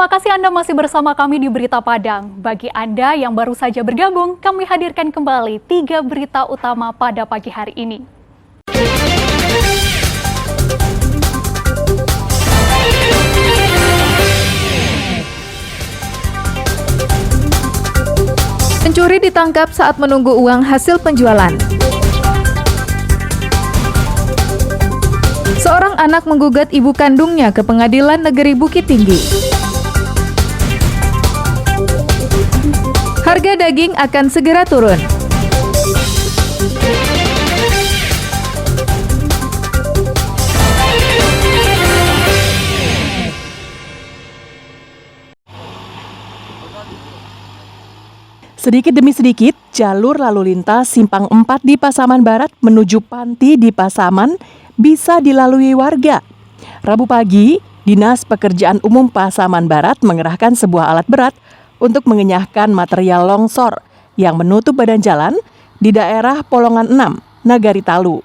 Terima kasih Anda masih bersama kami di Berita Padang. Bagi Anda yang baru saja bergabung, kami hadirkan kembali 3 berita utama pada pagi hari ini. Pencuri ditangkap saat menunggu uang hasil penjualan. Seorang anak menggugat ibu kandungnya ke Pengadilan Negeri Bukit Tinggi. Harga daging akan segera turun. Sedikit demi sedikit, jalur lalu lintas Simpang 4 di Pasaman Barat menuju Panti di Pasaman bisa dilalui warga. Rabu pagi, Dinas Pekerjaan Umum Pasaman Barat mengerahkan sebuah alat berat untuk mengenyahkan material longsor yang menutup badan jalan di daerah Polongan 6, Nagari Talu.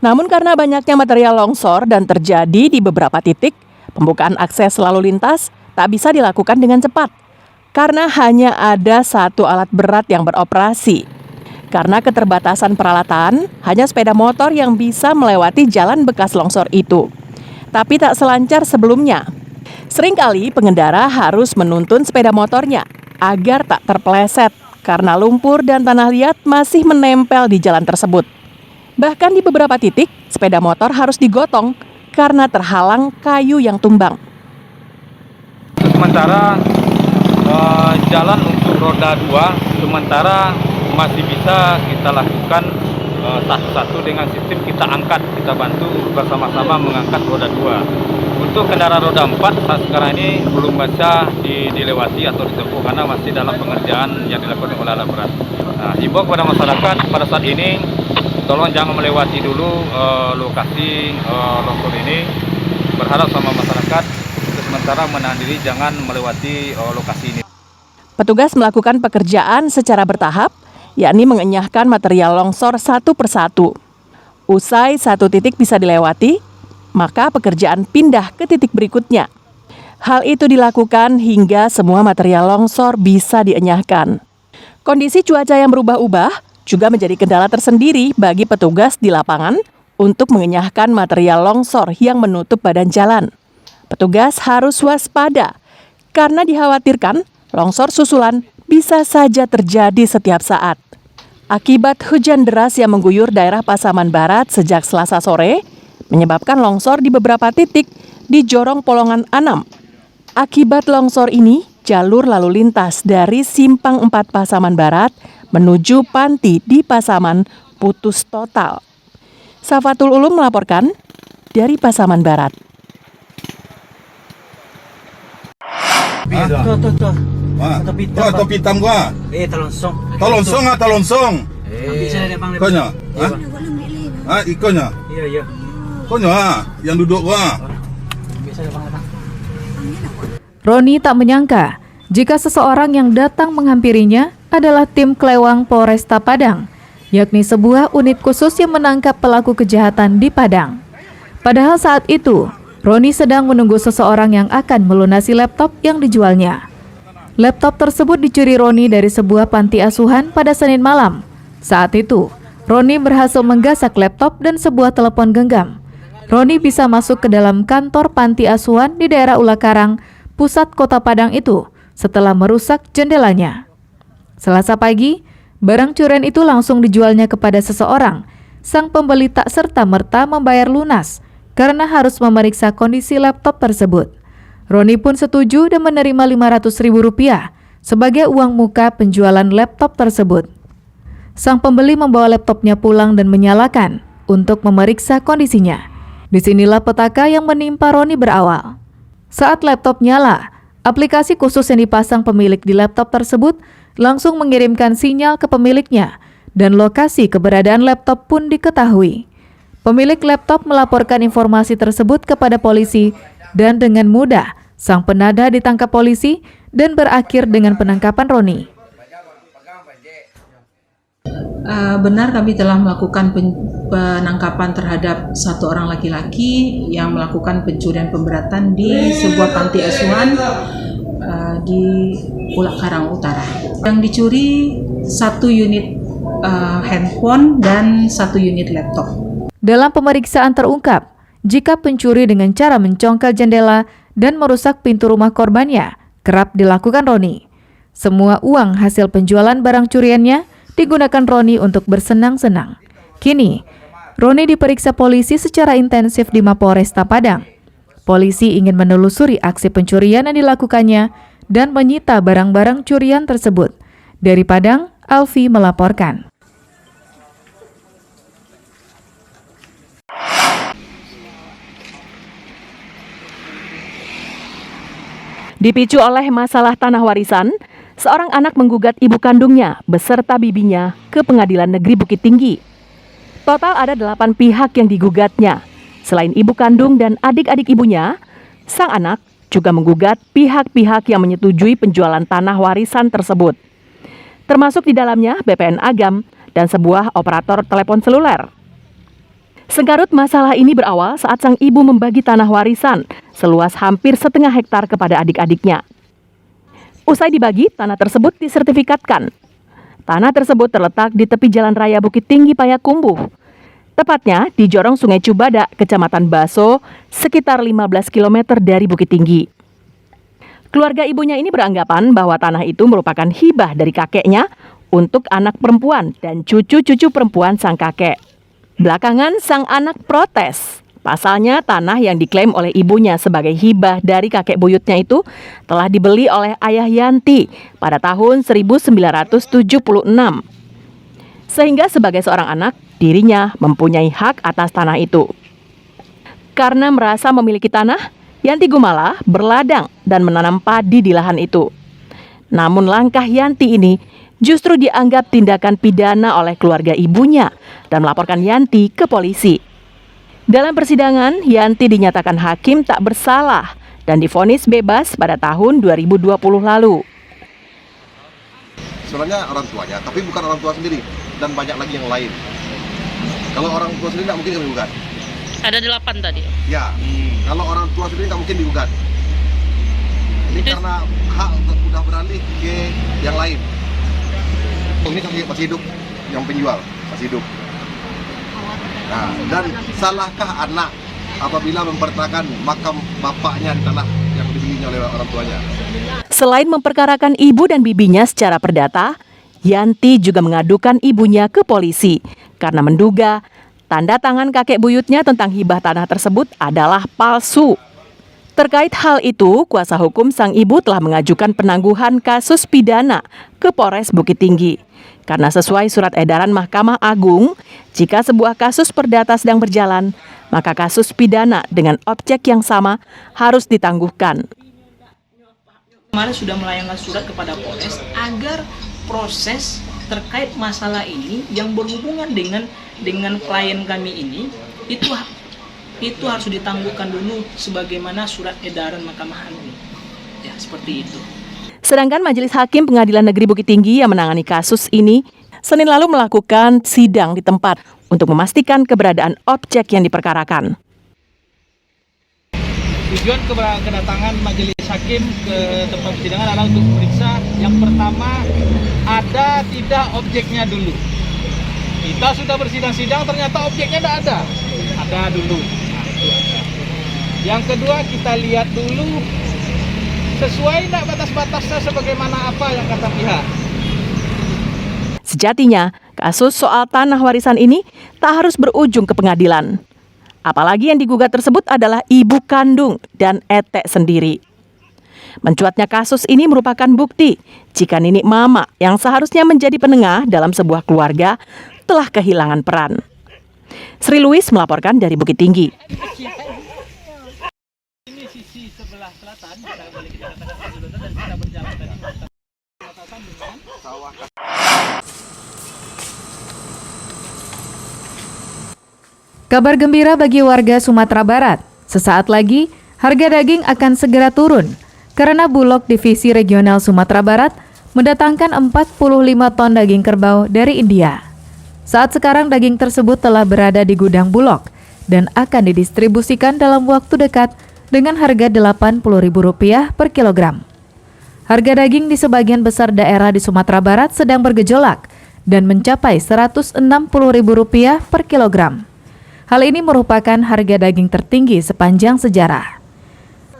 Namun karena banyaknya material longsor dan terjadi di beberapa titik, pembukaan akses lalu lintas tak bisa dilakukan dengan cepat karena hanya ada satu alat berat yang beroperasi. Karena keterbatasan peralatan, hanya sepeda motor yang bisa melewati jalan bekas longsor itu. Tapi tak selancar sebelumnya. Seringkali pengendara harus menuntun sepeda motornya agar tak terpeleset karena lumpur dan tanah liat masih menempel di jalan tersebut. Bahkan di beberapa titik, sepeda motor harus digotong karena terhalang kayu yang tumbang. Sementara jalan untuk roda 2 sementara masih bisa kita lakukan satu-satu dengan sistem kita angkat, kita bantu bersama-sama mengangkat roda 2. Untuk kendaraan roda 4 saat sekarang ini belum bisa dilewati atau ditempuh karena masih dalam pengerjaan yang dilakukan oleh alat berat. Nah, himbau kepada masyarakat pada saat ini tolong jangan melewati dulu lokasi longsor ini. Berharap sama masyarakat untuk sementara menahan diri jangan melewati lokasi ini. Petugas melakukan pekerjaan secara bertahap, yakni mengenyahkan material longsor satu persatu. Usai satu titik bisa dilewati, maka pekerjaan pindah ke titik berikutnya. Hal itu dilakukan hingga semua material longsor bisa dienyahkan. Kondisi cuaca yang berubah-ubah juga menjadi kendala tersendiri bagi petugas di lapangan untuk mengenyahkan material longsor yang menutup badan jalan. Petugas harus waspada karena dikhawatirkan longsor susulan bisa saja terjadi setiap saat. Akibat hujan deras yang mengguyur daerah Pasaman Barat sejak Selasa sore, menyebabkan longsor di beberapa titik di Jorong Polongan 6. Akibat longsor ini, jalur lalu lintas dari Simpang 4 Pasaman Barat menuju Panti di Pasaman putus total. Safatul Ulum melaporkan dari Pasaman Barat. Topi hitam gua. Talonsong. Konya. Ikonnya. Iya. Konya yang duduk gua. Roni tak menyangka jika seseorang yang datang menghampirinya adalah tim Klewang Polresta Padang, yakni sebuah unit khusus yang menangkap pelaku kejahatan di Padang. Padahal saat itu, Roni sedang menunggu seseorang yang akan melunasi laptop yang dijualnya. Laptop tersebut dicuri Roni dari sebuah panti asuhan pada Senin malam. Saat itu, Roni berhasil menggasak laptop dan sebuah telepon genggam. Roni bisa masuk ke dalam kantor panti asuhan di daerah Ulakarang, pusat kota Padang itu, setelah merusak jendelanya. Selasa pagi, barang curian itu langsung dijualnya kepada seseorang. Sang pembeli tak serta-merta membayar lunas karena harus memeriksa kondisi laptop tersebut. Roni pun setuju dan menerima Rp500.000 sebagai uang muka penjualan laptop tersebut. Sang pembeli membawa laptopnya pulang dan menyalakan untuk memeriksa kondisinya. Disinilah petaka yang menimpa Roni berawal. Saat laptop nyala, aplikasi khusus yang dipasang pemilik di laptop tersebut langsung mengirimkan sinyal ke pemiliknya dan lokasi keberadaan laptop pun diketahui. Pemilik laptop melaporkan informasi tersebut kepada polisi dan dengan mudah sang penada ditangkap polisi dan berakhir dengan penangkapan Roni. Benar kami telah melakukan penangkapan terhadap satu orang laki-laki yang melakukan pencurian pemberatan di sebuah panti asuhan di Pulau Karang Utara. Yang dicuri 1 unit handphone dan 1 unit laptop. Dalam pemeriksaan terungkap, jika pencuri dengan cara mencongkel jendela dan merusak pintu rumah korbannya kerap dilakukan Roni. Semua uang hasil penjualan barang curiannya digunakan Roni untuk bersenang-senang. Kini, Roni diperiksa polisi secara intensif di Mapolresta Padang. Polisi ingin menelusuri aksi pencurian yang dilakukannya dan menyita barang-barang curian tersebut. Dari Padang, Alfi melaporkan. Dipicu oleh masalah tanah warisan, seorang anak menggugat ibu kandungnya beserta bibinya ke Pengadilan Negeri Bukit Tinggi. Total ada 8 pihak yang digugatnya. Selain ibu kandung dan adik-adik ibunya, sang anak juga menggugat pihak-pihak yang menyetujui penjualan tanah warisan tersebut. Termasuk di dalamnya BPN Agam dan sebuah operator telepon seluler. Sengkarut masalah ini berawal saat sang ibu membagi tanah warisan seluas hampir 0,5 hektar kepada adik-adiknya. Usai dibagi, tanah tersebut disertifikatkan. Tanah tersebut terletak di tepi Jalan Raya Bukit Tinggi Payakumbuh. Tepatnya di Jorong Sungai Cubada, Kecamatan Baso, sekitar 15 km dari Bukit Tinggi. Keluarga ibunya ini beranggapan bahwa tanah itu merupakan hibah dari kakeknya untuk anak perempuan dan cucu-cucu perempuan sang kakek. Belakangan sang anak protes. Pasalnya tanah yang diklaim oleh ibunya sebagai hibah dari kakek buyutnya itu telah dibeli oleh ayah Yanti pada tahun 1976. Sehingga sebagai seorang anak, dirinya mempunyai hak atas tanah itu. Karena merasa memiliki tanah, Yanti Gumala berladang dan menanam padi di lahan itu. Namun langkah Yanti ini justru dianggap tindakan pidana oleh keluarga ibunya dan melaporkan Yanti ke polisi. Dalam persidangan, Yanti dinyatakan hakim tak bersalah dan divonis bebas pada tahun 2020 lalu. Sebenarnya orang tuanya, tapi bukan orang tua sendiri dan banyak lagi yang lain. Kalau orang tua sendiri tidak mungkin digugat. Ada 8 tadi. Ya, kalau orang tua sendiri tidak mungkin digugat. Ini karena hak sudah beralih ke yang lain. Ini masih hidup, yang penjual masih hidup. Nah, dan salahkah anak apabila mempertahankan makam bapaknya di tanah yang dibelinya oleh orang tuanya? Selain memperkarakan ibu dan bibinya secara perdata, Yanti juga mengadukan ibunya ke polisi karena menduga tanda tangan kakek buyutnya tentang hibah tanah tersebut adalah palsu. Terkait hal itu, kuasa hukum sang ibu telah mengajukan penangguhan kasus pidana ke Polres Bukit Tinggi. Karena sesuai surat edaran Mahkamah Agung, jika sebuah kasus perdata sedang berjalan, maka kasus pidana dengan objek yang sama harus ditangguhkan. Kemarin sudah melayangkan surat kepada Polres agar proses terkait masalah ini yang berhubungan dengan klien kami ini itu harus ditangguhkan dulu sebagaimana surat edaran Mahkamah Agung. Ya, seperti itu. Sedangkan Majelis Hakim Pengadilan Negeri Bukit Tinggi yang menangani kasus ini Senin lalu melakukan sidang di tempat untuk memastikan keberadaan objek yang diperkarakan. Tujuan kedatangan Majelis Hakim ke tempat persidangan adalah untuk memeriksa yang pertama, ada tidak objeknya dulu. Kita sudah bersidang-sidang, ternyata objeknya tidak ada. Ada dulu. Yang kedua, kita lihat dulu sesuai tidak batas-batasnya sebagaimana apa yang kata pihak. Sejatinya, kasus soal tanah warisan ini tak harus berujung ke pengadilan. Apalagi yang digugat tersebut adalah ibu kandung dan etek sendiri. Mencuatnya kasus ini merupakan bukti jika Nini Mama yang seharusnya menjadi penengah dalam sebuah keluarga telah kehilangan peran. Sri Louis melaporkan dari Bukit Tinggi. Ini sisi sebelah selatan, kita boleh kita katakan dan kita berjalan dari batasan dengan sawah. Kabar gembira bagi warga Sumatera Barat. Sesaat lagi, harga daging akan segera turun karena Bulog Divisi Regional Sumatera Barat mendatangkan 45 ton daging kerbau dari India. Saat sekarang daging tersebut telah berada di gudang Bulog dan akan didistribusikan dalam waktu dekat dengan harga Rp80.000 per kilogram. Harga daging di sebagian besar daerah di Sumatera Barat sedang bergejolak dan mencapai Rp160.000 per kilogram. Hal ini merupakan harga daging tertinggi sepanjang sejarah.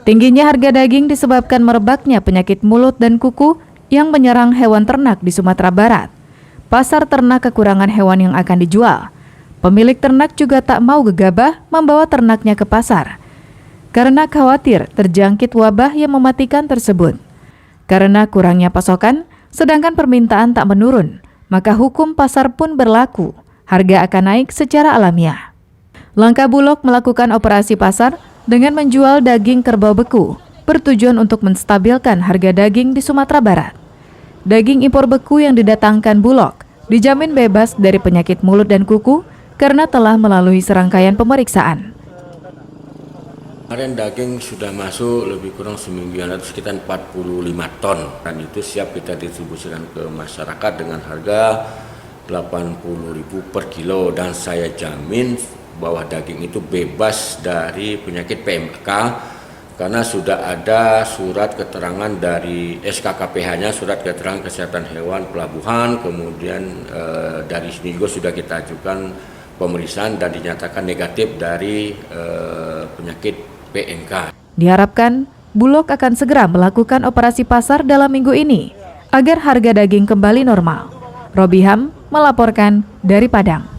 Tingginya harga daging disebabkan merebaknya penyakit mulut dan kuku yang menyerang hewan ternak di Sumatera Barat. Pasar ternak kekurangan hewan yang akan dijual. Pemilik ternak juga tak mau gegabah membawa ternaknya ke pasar karena khawatir terjangkit wabah yang mematikan tersebut. Karena kurangnya pasokan, sedangkan permintaan tak menurun, maka hukum pasar pun berlaku. Harga akan naik secara alamiah. Langka Bulog melakukan operasi pasar dengan menjual daging kerbau beku, bertujuan untuk menstabilkan harga daging di Sumatera Barat. Daging impor beku yang didatangkan Bulog dijamin bebas dari penyakit mulut dan kuku karena telah melalui serangkaian pemeriksaan. Kemarin daging sudah masuk lebih kurang seminggu yang lalu sekitar 45 ton dan itu siap kita distribusikan ke masyarakat dengan harga 80.000 per kilo dan saya jamin bahwa daging itu bebas dari penyakit PMK karena sudah ada surat keterangan dari SKKPH-nya, surat keterangan kesehatan hewan pelabuhan, kemudian dari sini juga sudah kita ajukan pemeriksaan dan dinyatakan negatif dari penyakit PMK. Diharapkan Bulog akan segera melakukan operasi pasar dalam minggu ini agar harga daging kembali normal. Robiham melaporkan dari Padang.